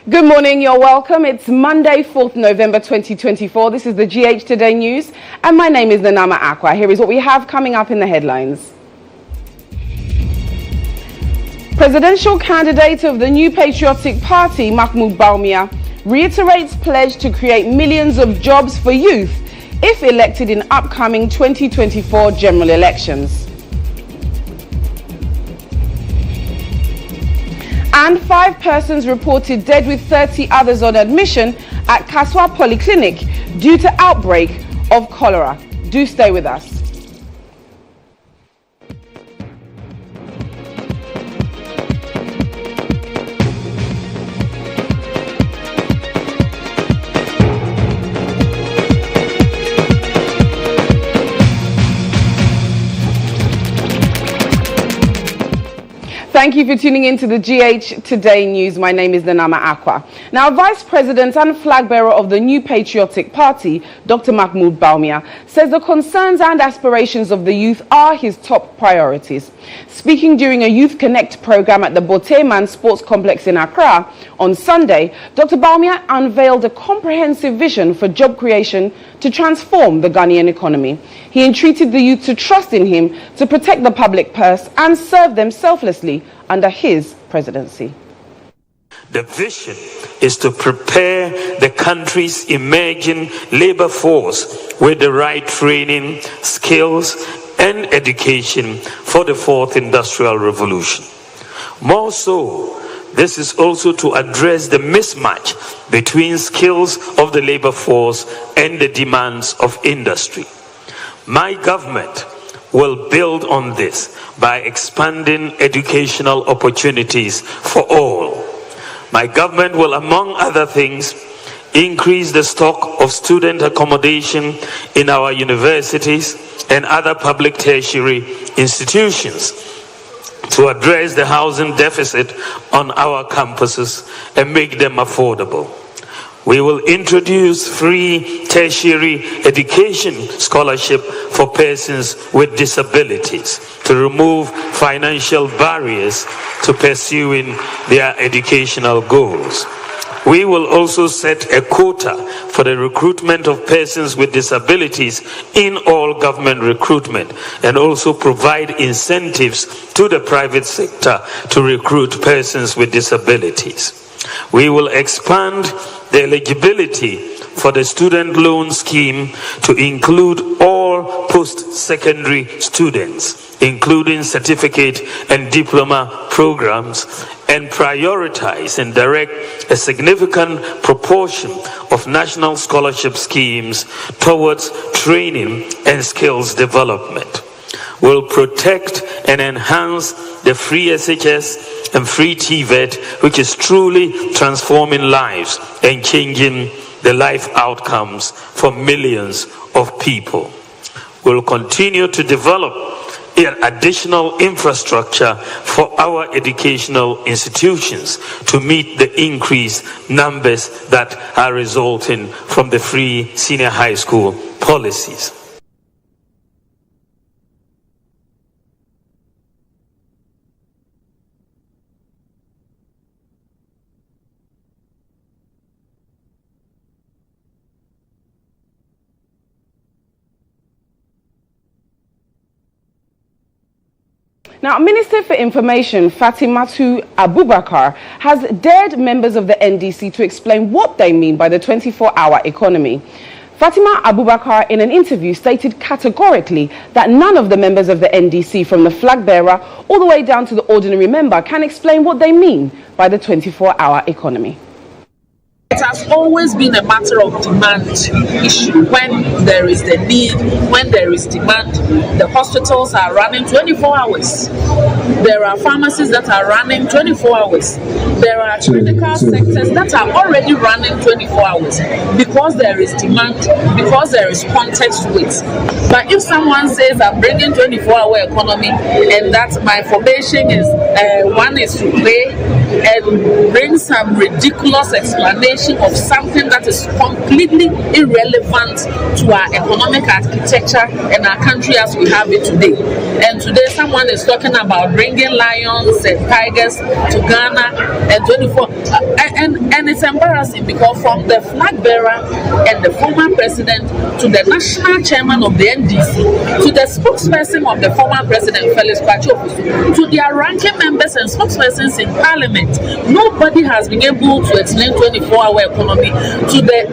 Good morning, you're welcome. It's Monday, 4th November 2024. This is the GH Today News, and my name is Nanama Acquah. Here is what we have coming up in the headlines. Presidential candidate of the New Patriotic Party, Mahmud Balia, reiterates pledge to create millions of jobs for youth if elected in upcoming 2024 general elections. And 5 persons reported dead with 30 others on admission at Acquah Polyclinic due to outbreak of cholera. Do stay with us. Thank you for tuning in to the GH Today News. My name is Nanama Acquah. Now, Vice President and flag bearer of the New Patriotic Party, Dr. Mahmud Balia, says the concerns and aspirations of the youth are his top priorities. Speaking during a Youth Connect program at the Boteman Sports Complex in Accra on Sunday, Dr. Balia unveiled a comprehensive vision for job creation to transform the Ghanaian economy. He entreated the youth to trust in him to protect the public purse and serve them selflessly under his presidency. The vision is to prepare the country's emerging labor force with the right training, skills, and education for the fourth industrial revolution. More so, this is also to address the mismatch between skills of the labor force and the demands of industry. My government will build on this by expanding educational opportunities for all. My government will, among other things, increase the stock of student accommodation in our universities and other public tertiary institutions to address the housing deficit on our campuses and make them affordable. We will introduce free tertiary education scholarship for persons with disabilities to remove financial barriers to pursuing their educational goals. We will also set a quota for the recruitment of persons with disabilities in all government recruitment and also provide incentives to the private sector to recruit persons with disabilities. We will expand the eligibility for the student loan scheme to include all post-secondary students, including certificate and diploma programs, and prioritize and direct a significant proportion of national scholarship schemes towards training and skills development. We'll protect and enhance the free SHS and free TVET, which is truly transforming lives and changing the life outcomes for millions of people. We'll continue to develop additional infrastructure for our educational institutions to meet the increased numbers that are resulting from the free senior high school policies. Now, Minister for Information Fatimatu Abubakar has dared members of the NDC to explain what they mean by the 24-hour economy. Fatima Abubakar, in an interview, stated categorically that none of the members of the NDC, from the flag bearer all the way down to the ordinary member, can explain what they mean by the 24-hour economy. It has always been a matter of demand issue. When there is the need, when there is demand, the hospitals are running 24 hours. There are pharmacies that are running 24 hours. There are critical sectors that are already running 24 hours because there is demand, because there is context to it. But if someone says I'm bringing 24-hour economy and that my information is one is to play and bring some ridiculous explanation of something that is completely irrelevant to our economic architecture and our country as we have it today. And today someone is talking about bringing lions and tigers to Ghana and 24 and And it's embarrassing because from the flag bearer and the former president to the national chairman of the NDC to the spokesperson of the former president Felix Kwachopusu to their ranking members and spokespersons in parliament, nobody has been able to explain 24-hour economy to the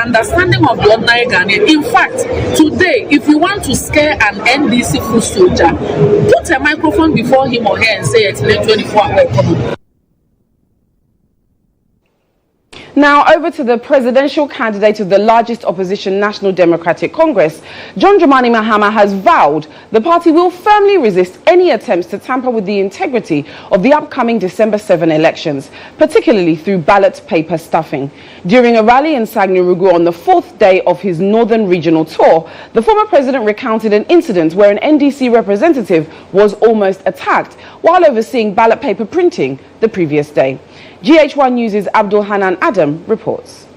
understanding of the ordinary Ghanaian. In fact, today, if you want to scare an NDC foot soldier, put a microphone before him or her and say explain 24-hour economy. Now over to the presidential candidate of the largest opposition National Democratic Congress. John Dramani Mahama has vowed the party will firmly resist any attempts to tamper with the integrity of the upcoming December 7 elections, particularly through ballot paper stuffing. During a rally in Sagnirugu on the 4th day of his northern regional tour, the former president recounted an incident where an NDC representative was almost attacked while overseeing ballot paper printing the previous day. GHOne News' Abdul Hanan Adam reports.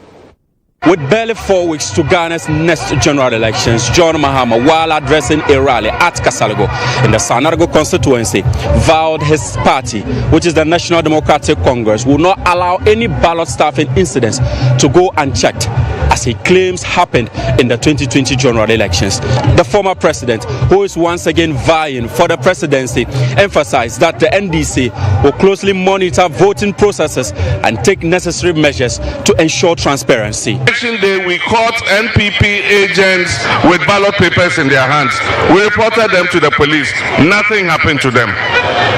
With barely 4 weeks to Ghana's next general elections, John Mahama, while addressing a rally at Kasalago in the Sanarago constituency, vowed his party, which is the National Democratic Congress, will not allow any ballot stuffing incidents to go unchecked, as he claims happened in the 2020 general elections. The former president, who is once again vying for the presidency, emphasized that the NDC will closely monitor voting processes and take necessary measures to ensure transparency. Election day, we caught NPP agents with ballot papers in their hands. We reported them to the police. Nothing happened to them.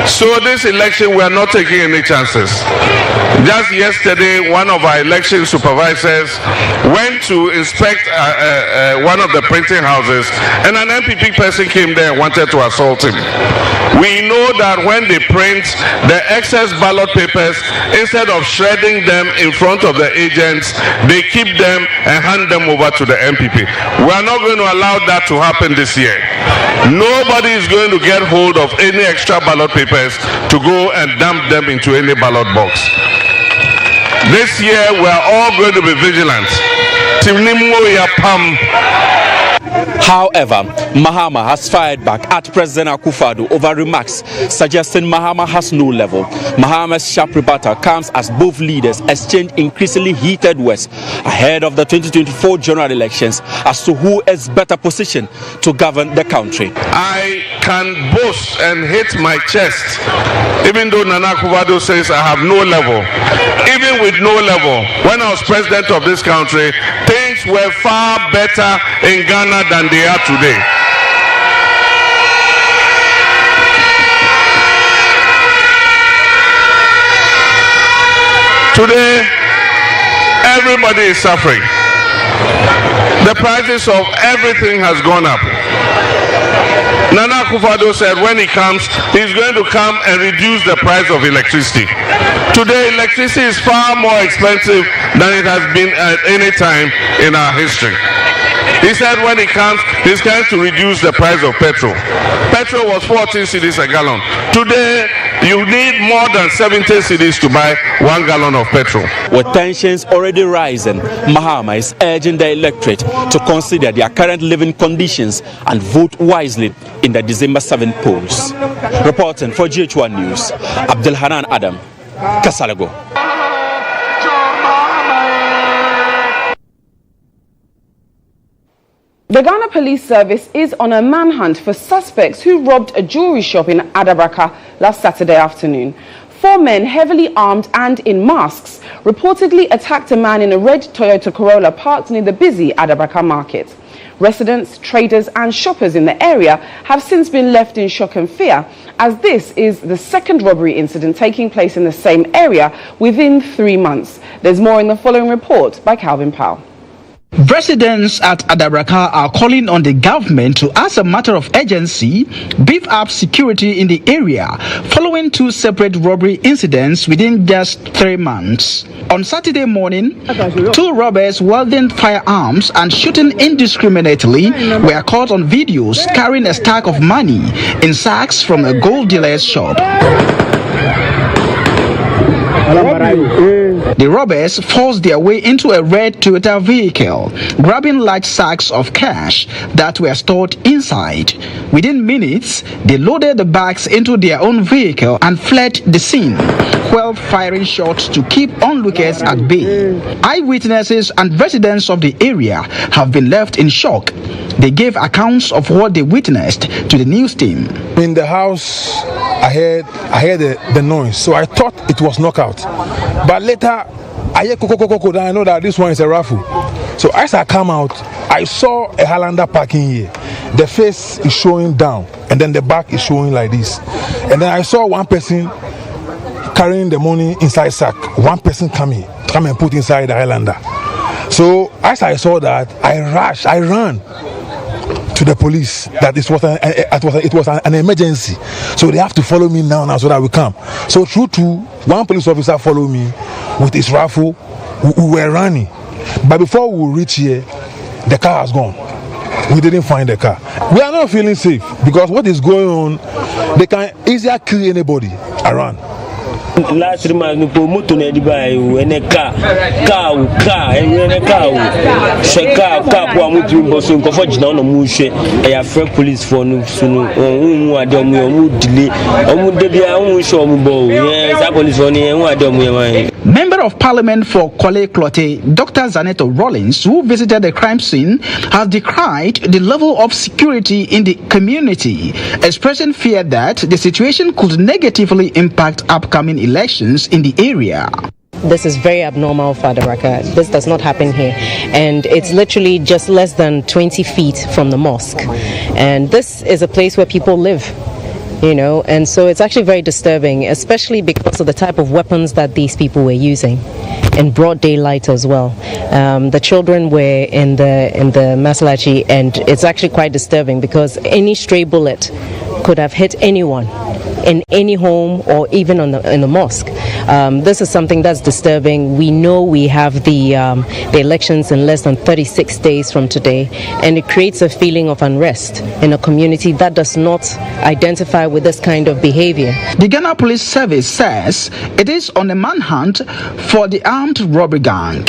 So this election, we are not taking any chances. Just yesterday, one of our election supervisors went to inspect one of the printing houses, and an NPP person came there and wanted to assault him. We know that when they print the excess ballot papers, instead of shredding them in front of the agents, they keep them and hand them over to the NPP. We are not going to allow that to happen this year. Nobody is going to get hold of any extra ballot papers to go and dump them into any ballot box. This year, we are all going to be vigilant. However, Mahama has fired back at President Akufo-Addo over remarks suggesting Mahama has no level. Mahama's sharp rebuttal comes as both leaders exchange increasingly heated words ahead of the 2024 general elections as to who is better positioned to govern the country. I can boast and hit my chest, even though Nana Akufo-Addo says I have no level. Even with no level, when I was president of this country, things were far better in Ghana than they are today. Today, everybody is suffering. The prices of everything has gone up. Nana Akufo-Addo said when he comes, he's going to come and reduce the price of electricity. Today, electricity is far more expensive than it has been at any time in our history. He said when he comes, he's going to reduce the price of petrol. Petrol was 14 cedis a gallon. Today, you need more than 70 cedis to buy 1 gallon of petrol. With tensions already rising, Mahama is urging the electorate to consider their current living conditions and vote wisely in the December 7 polls. Reporting for GHOne News, Abdul Hanan Adam, Kasalago. The Ghana Police Service is on a manhunt for suspects who robbed a jewelry shop in Adabraka last Saturday afternoon. 4 men heavily armed and in masks reportedly attacked a man in a red Toyota Corolla parked near the busy Adabraka market. Residents, traders and shoppers in the area have since been left in shock and fear, as this is the second robbery incident taking place in the same area within 3 months. There's more in the following report by Calvin Powell. Residents at Adabraka are calling on the government to, as a matter of urgency, beef up security in the area following 2 separate robbery incidents within just 3 months. On Saturday morning, 2 robbers wielding firearms and shooting indiscriminately were caught on videos carrying a stack of money in sacks from a gold dealer's shop. The robbers forced their way into a red Toyota vehicle, grabbing large sacks of cash that were stored inside. Within minutes, they loaded the bags into their own vehicle and fled the scene, while firing shots to keep onlookers at bay. Eyewitnesses and residents of the area have been left in shock. They gave accounts of what they witnessed to the news team. In the house, I heard the noise, so I thought it was knockout. But later, I hear koko, I know that this one is a raffle. So as I come out, I saw a Highlander parking here. The face is showing down, and then the back is showing like this. And then I saw one person carrying the money inside sack. One person come and put inside the Highlander. So as I saw that, I ran to the police that it was an emergency. So they have to follow me now so that we come. So one police officer followed me with his rifle. We were running. But before we reach here, the car has gone. We didn't find the car. We are not feeling safe because what is going on, they can easily kill anybody around. Last month, no promoter na diba yo ene car ene car kwa mutu mboso nkofo gina no mu hwe e ya free police for no so no hu ade omu delay omu de bia hu hwe omu bo yes that police for no hu ade omu man. Member of Parliament for Kwale Klote, Dr. Zaneto Rollins, who visited the crime scene, has decried the level of security in the community, expressing fear that the situation could negatively impact upcoming elections in the area. This is very abnormal for Adaraka. This does not happen here. And it's literally just less than 20 feet from the mosque. And this is a place where people live. And so it's actually very disturbing, especially because of the type of weapons that these people were using in broad daylight as well. The children were in the Masalachi, and it's actually quite disturbing because any stray bullet could have hit anyone in any home or even in the mosque. This is something that's disturbing. We know we have the elections in less than 36 days from today, and it creates a feeling of unrest in a community that does not identify with this kind of behavior. The Ghana Police Service says it is on a manhunt for the armed robbery gang.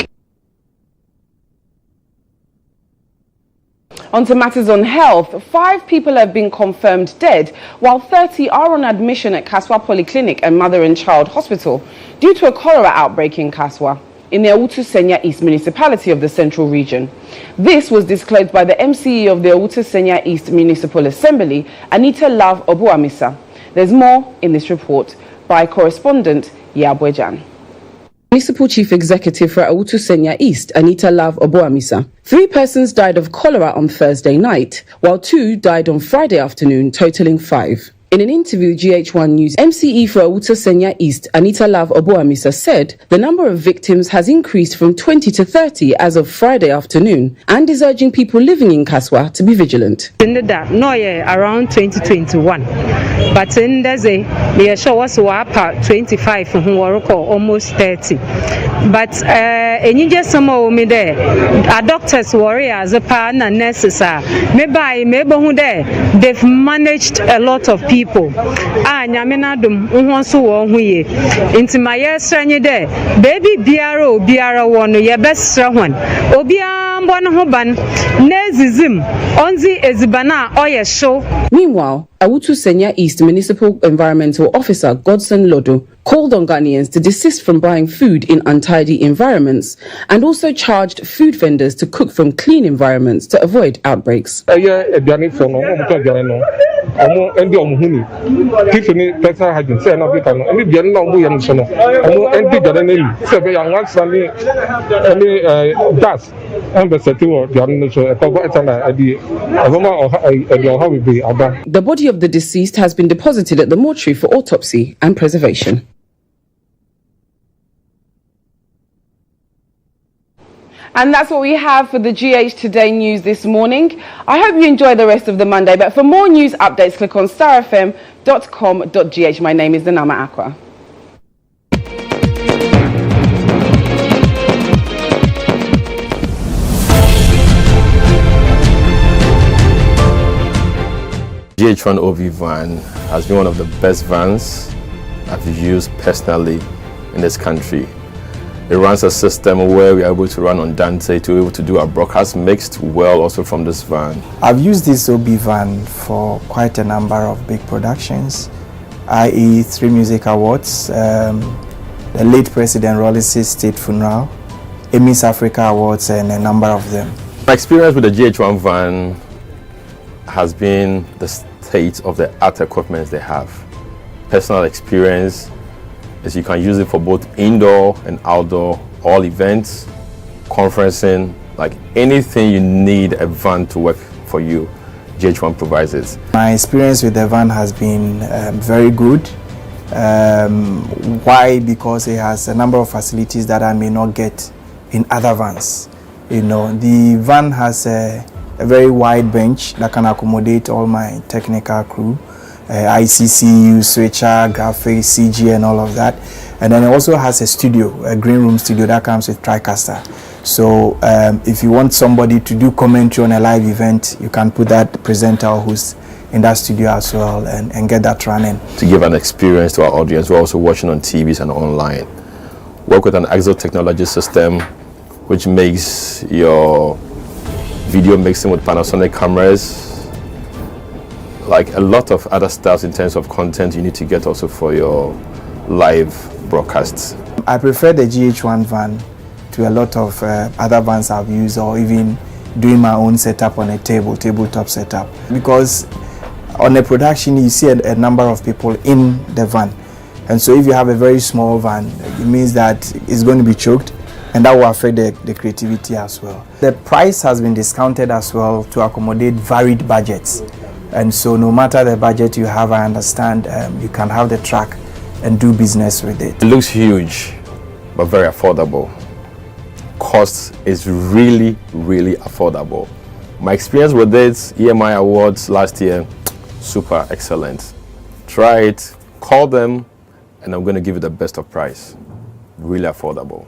On to matters on health, 5 people have been confirmed dead, while 30 are on admission at Acquah Polyclinic and Mother and Child Hospital due to a cholera outbreak in Acquah, in the Awutu Senya East municipality of the Central Region. This was disclosed by the MCE of the Awutu Senya East Municipal Assembly, Anita Love Obuamisa. There's more in this report by correspondent Yabwejan. Municipal Chief Executive for Awutu Senya East, Anita Love Obuamisa. 3 persons died of cholera on Thursday night, while 2 died on Friday afternoon, totaling 5. In an interview with GHOne News, MCE for Awutu Senya East, Anita Love Obuamisa, said the number of victims has increased from 20 to 30 as of Friday afternoon and is urging people living in Acquah to be vigilant. Around 2021, but in the show was 25 who were almost 30. But you just some of me there, doctors, warriors, a partner, nurses are maybe who there they've managed a lot of people. Nyamina dum unwanso wo hu ye inti maye sranye de baby biara wono ye besra hwan obia mbo no ho ban nezizim onzi ezibana oye show. Meanwhile, Awutu Senya East Municipal Environmental Officer Godson Lodo called on Ghanaians to desist from buying food in untidy environments and also charged food vendors to cook from clean environments to avoid outbreaks. The body of the deceased has been deposited at the mortuary for autopsy and preservation. And that's what we have for the GH Today News this morning. I hope you enjoy the rest of the Monday. But for more news updates, click on starfm.com.gh. My name is Amma Acquah. GHOne OV van has been one of the best vans I've used personally in this country. It runs a system where we are able to run on Dante to be able to do our broadcast mixed well also from this van. I've used this OB van for quite a number of big productions, i.e. 3 music awards, the late President Rollis' state funeral, Emmys Africa Awards, and a number of them. My experience with the GHOne van has been the state of the art equipment they have. Personal experience is you can use it for both indoor and outdoor, all events, conferencing, like anything you need a van to work for you, GHOne provides it. My experience with the van has been very good. Why? Because it has a number of facilities that I may not get in other vans. You know, the van has a very wide bench that can accommodate all my technical crew, ICCU, switcher, graphics, CG, and all of that. And then it also has a studio, a green room studio that comes with TriCaster. So if you want somebody to do commentary on a live event, you can put that presenter who's in that studio as well and get that running. To give an experience to our audience, we're also watching on TVs and online. Work with an Exo technology system which makes your video mixing with Panasonic cameras, like a lot of other stuff in terms of content you need to get also for your live broadcasts. I prefer the GHOne van to a lot of other vans I've used, or even doing my own setup on a tabletop setup, because on a production you see a number of people in the van, and so if you have a very small van, it means that it's going to be choked, and that will affect the creativity as well. The price has been discounted as well to accommodate varied budgets, and so no matter the budget you have, I understand you can have the track and do business with it. It looks huge but very affordable. Cost is really affordable. My experience with it, EMI Awards last year, super excellent. Try it, call them, and I'm going to give you the best of price. Really affordable.